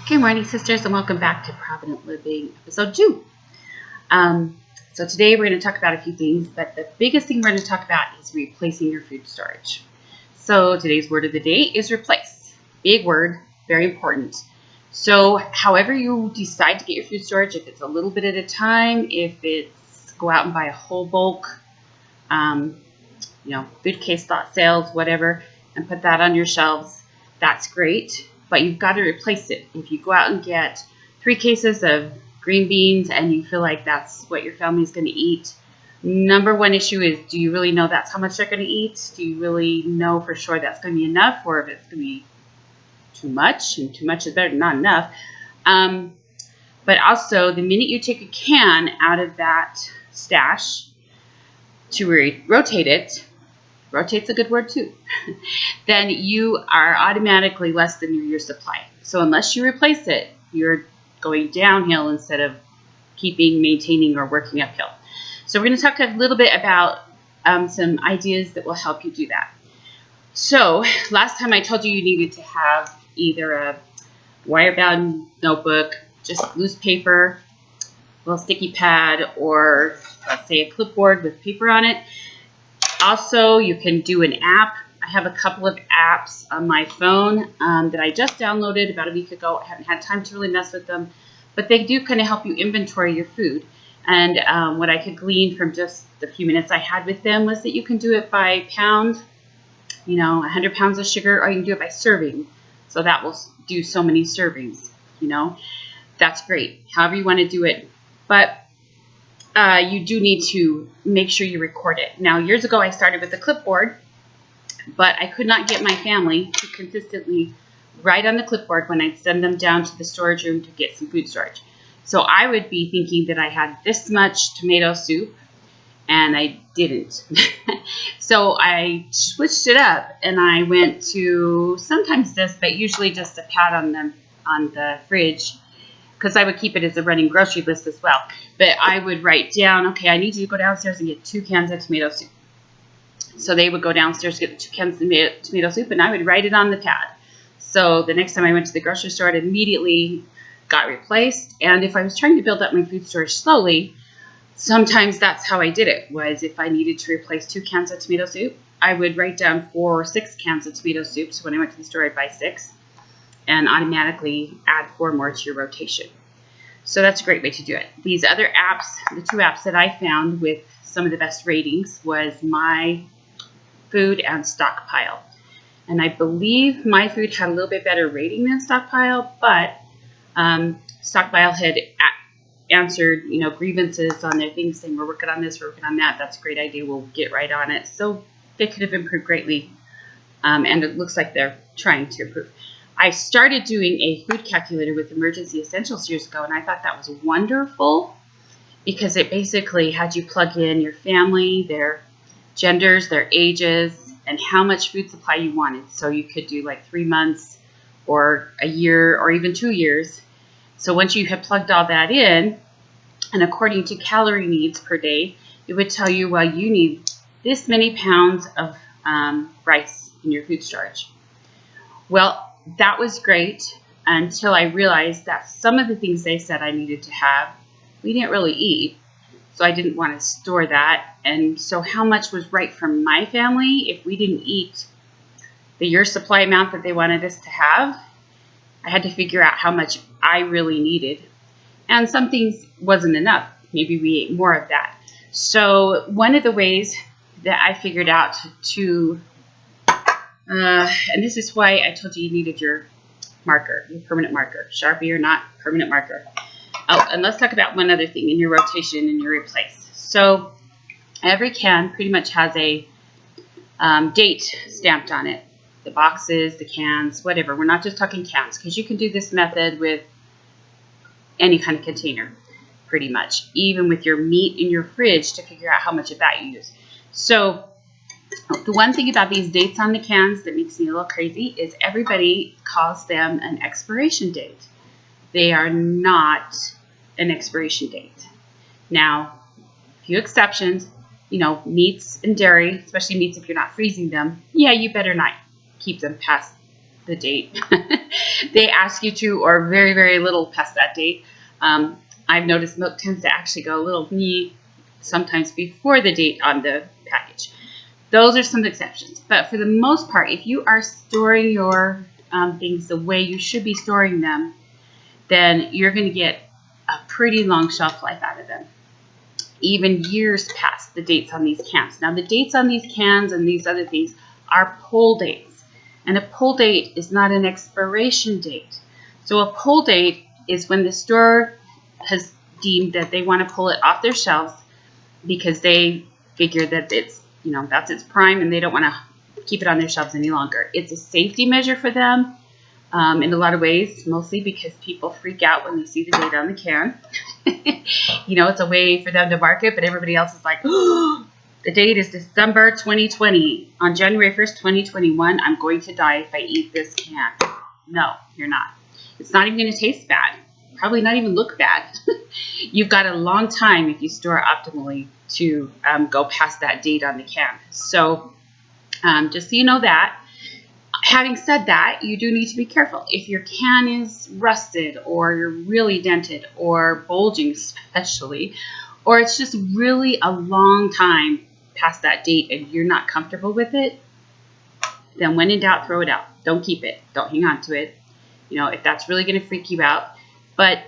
Good morning, sisters, and welcome back to Provident Living, episode 2. So today we're going to talk about a few things, but the biggest thing we're going to talk about is replacing your food storage. So today's word of the day is replace. Big word, very important. So however you decide to get your food storage, if it's a little bit at a time, if it's go out and buy a whole bulk, food case lot sales, whatever, and put that on your shelves, that's great. But you've got to replace it. If you go out and get 3 cases of green beans and you feel like that's what your family's going to eat, number one issue is, do you really know that's how much they're going to eat? Do you really know for sure that's going to be enough, or if it's going to be too much, and too much is better than not enough? But also, the minute you take a can out of that stash to rotate it, rotate's a good word too, then you are automatically less than your year supply. So unless you replace it, you're going downhill instead of maintaining, or working uphill. So we're going to talk a little bit about some ideas that will help you do that. So last time I told you needed to have either a wire-bound notebook, just loose paper, a little sticky pad, or let's say a clipboard with paper on it. Also, you can do an app. I have a couple of apps on my phone that I just downloaded about a week ago. I haven't had time to really mess with them, but they do kind of help you inventory your food. And what I could glean from just the few minutes I had with them was that you can do it by pound, 100 pounds of sugar, or you can do it by serving. So that will do so many servings, That's great, however you want to do it. But you do need to make sure you record it. Now, years ago, I started with a clipboard, but I could not get my family to consistently write on the clipboard when I'd send them down to the storage room to get some food storage. So I would be thinking that I had this much tomato soup, and I didn't. So I switched it up, and I went to sometimes this, but usually just a pad on the fridge, because I would keep it as a running grocery list as well. But I would write down, okay, I need you to go downstairs and get 2 cans of tomato soup. So they would go downstairs to get the 2 cans of tomato soup, and I would write it on the pad. So the next time I went to the grocery store, it immediately got replaced. And if I was trying to build up my food storage slowly, sometimes that's how I did it, was if I needed to replace 2 cans of tomato soup, I would write down 4 or 6 cans of tomato soup. So when I went to the store, I'd buy 6. And automatically add 4 more to your rotation. So that's a great way to do it. These other apps, the 2 apps that I found with some of the best ratings, was My Food and Stockpile. And I believe My Food had a little bit better rating than Stockpile, but Stockpile had answered, grievances on their things, saying we're working on this, we're working on that. That's a great idea. We'll get right on it. So they could have improved greatly, and it looks like they're trying to improve. I started doing a food calculator with Emergency Essentials years ago, and I thought that was wonderful because it basically had you plug in your family, their genders, their ages, and how much food supply you wanted. So you could do like 3 months or a year or even 2 years. So once you had plugged all that in, and according to calorie needs per day, it would tell you, well, you need this many pounds of rice in your food storage. Well, that was great until I realized that some of the things they said I needed to have, we didn't really eat. So I didn't want to store that. And so how much was right for my family if we didn't eat the year supply amount that they wanted us to have? I had to figure out how much I really needed. And some things wasn't enough. Maybe we ate more of that. So one of the ways that I figured out to and this is why I told you needed your marker, your permanent marker, Sharpie or not, permanent marker. Oh, and let's talk about one other thing in your rotation and your replace. So every can pretty much has a date stamped on it. The boxes, the cans, whatever. We're not just talking cans, because you can do this method with any kind of container, pretty much, even with your meat in your fridge to figure out how much of that you use. So the one thing about these dates on the cans that makes me a little crazy is everybody calls them an expiration date. They are not an expiration date. Now, a few exceptions, meats and dairy, especially meats if you're not freezing them, yeah, you better not keep them past the date. They ask you to, or very, very little past that date. I've noticed milk tends to actually go a little sometimes before the date on the package. Those are some exceptions. But for the most part, if you are storing your things the way you should be storing them, then you're going to get a pretty long shelf life out of them, even years past the dates on these cans. Now, the dates on these cans and these other things are pull dates. And a pull date is not an expiration date. So a pull date is when the store has deemed that they want to pull it off their shelves because they figure that it's, that's its prime and they don't want to keep it on their shelves any longer. It's a safety measure for them in a lot of ways, mostly because people freak out when they see the date on the can. It's a way for them to market, but everybody else is like, oh, the date is December 2020. On January 1st, 2021, I'm going to die if I eat this can. No, you're not. It's not even going to taste bad. Probably not even look bad. You've got a long time if you store optimally to go past that date on the can. So just so you know that. Having said that, you do need to be careful. If your can is rusted or you're really dented or bulging especially, or it's just really a long time past that date and you're not comfortable with it, then when in doubt, throw it out. Don't keep it. Don't hang on to it. If that's really going to freak you out. But,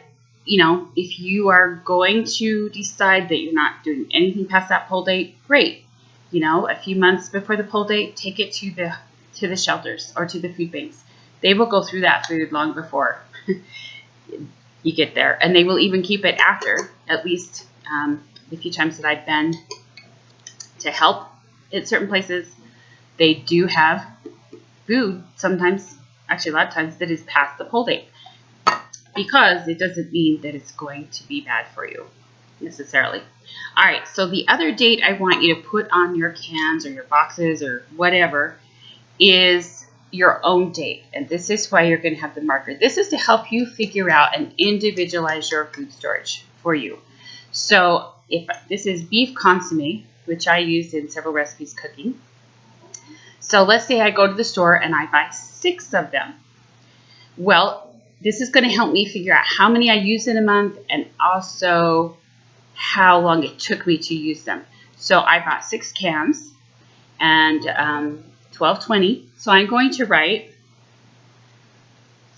if you are going to decide that you're not doing anything past that pull date, great. A few months before the pull date, take it to the shelters or to the food banks. They will go through that food long before you get there. And they will even keep it after, at least the few times that I've been to help at certain places. They do have food sometimes, actually a lot of times, that is past the pull date. Because it doesn't mean that it's going to be bad for you necessarily. All right, so the other date I want you to put on your cans or your boxes or whatever is your own date. And this is why you're going to have the marker. This is to help you figure out and individualize your food storage for you. So if this is beef consomme, which I used in several recipes cooking. So let's say I go to the store and I buy 6 of them. Well, this is going to help me figure out how many I use in a month and also how long it took me to use them. So I bought 6 cans and 1220. So I'm going to write,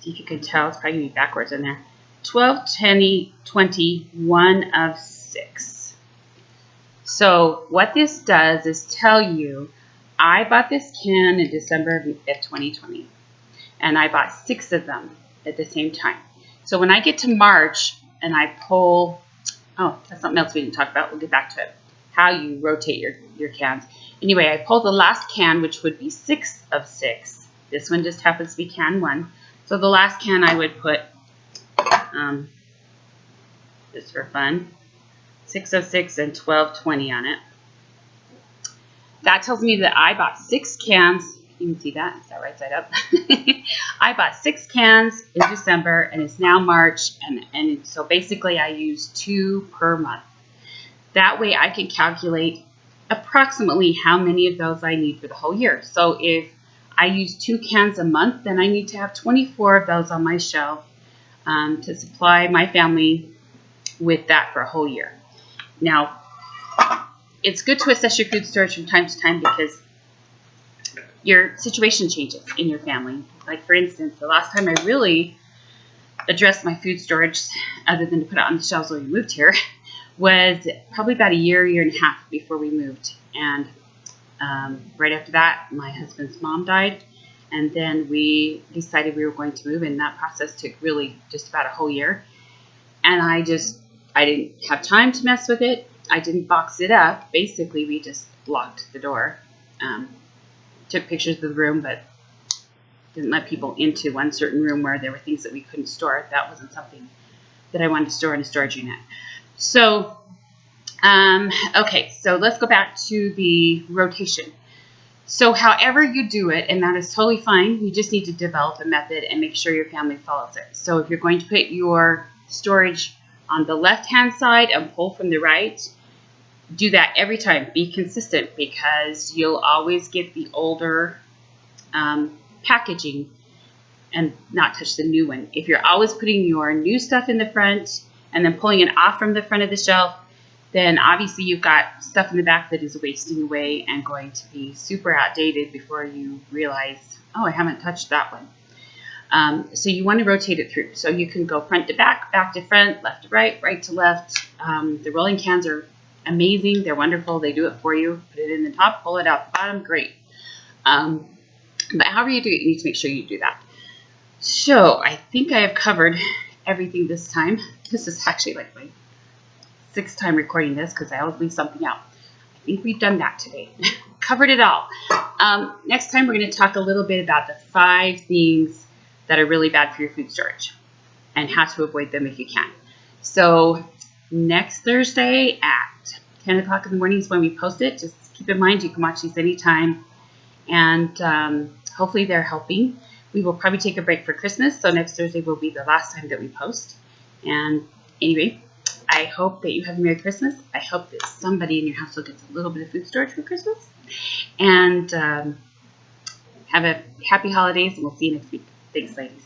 see if you can tell, it's probably going to be backwards in there, 1220, 1 of 6. So what this does is tell you, I bought this can in December of 2020 and I bought 6 of them at the same time. So when I get to March and I pull, that's something else we didn't talk about. We'll get back to it. How you rotate your cans. Anyway, I pulled the last can, which would be 6 of 6. This one just happens to be can 1. So the last can I would put, just for fun, 6 of 6 and 1220 on it. That tells me that I bought 6 cans. You can see that. Is that right side up? I bought 6 cans in December, and it's now March, and so basically I use 2 per month. That way I can calculate approximately how many of those I need for the whole year. So if I use 2 cans a month, then I need to have 24 of those on my shelf to supply my family with that for a whole year. Now, it's good to assess your food storage from time to time because your situation changes in your family. Like, for instance, the last time I really addressed my food storage, other than to put it on the shelves when we moved here, was probably about a year and a half before we moved. And right after that, my husband's mom died. And then we decided we were going to move, and that process took really just about a whole year. And I didn't have time to mess with it. I didn't box it up. Basically, we just locked the door. Took pictures of the room, but didn't let people into one certain room where there were things that we couldn't store. That wasn't something that I wanted to store in a storage unit. So, okay, so let's go back to the rotation. So however you do it, and that is totally fine, you just need to develop a method and make sure your family follows it. So if you're going to put your storage on the left-hand side and pull from the right, do that every time. Be consistent, because you'll always get the older packaging and not touch the new one. If you're always putting your new stuff in the front and then pulling it off from the front of the shelf, then obviously you've got stuff in the back that is wasting away and going to be super outdated before you realize, oh, I haven't touched that one. So you want to rotate it through. So you can go front to back, back to front, left to right, right to left. The rolling cans are amazing. They're wonderful. They do it for you. Put it in the top, pull it out the bottom. Great. But however you do it, you need to make sure you do that. So I think I have covered everything this time. This is actually like my 6th time recording this because I always leave something out. I think we've done that today. Covered it all. Next time we're going to talk a little bit about the 5 things that are really bad for your food storage and how to avoid them if you can. So next Thursday at 10 o'clock in the morning is when we post it. Just keep in mind you can watch these anytime, and hopefully they're helping. We will probably take a break for Christmas, so next Thursday will be the last time that we post. And anyway, I hope that you have a Merry Christmas. I hope that somebody in your household gets a little bit of food storage for Christmas. And have a happy holidays, and we'll see you next week. Thanks, ladies.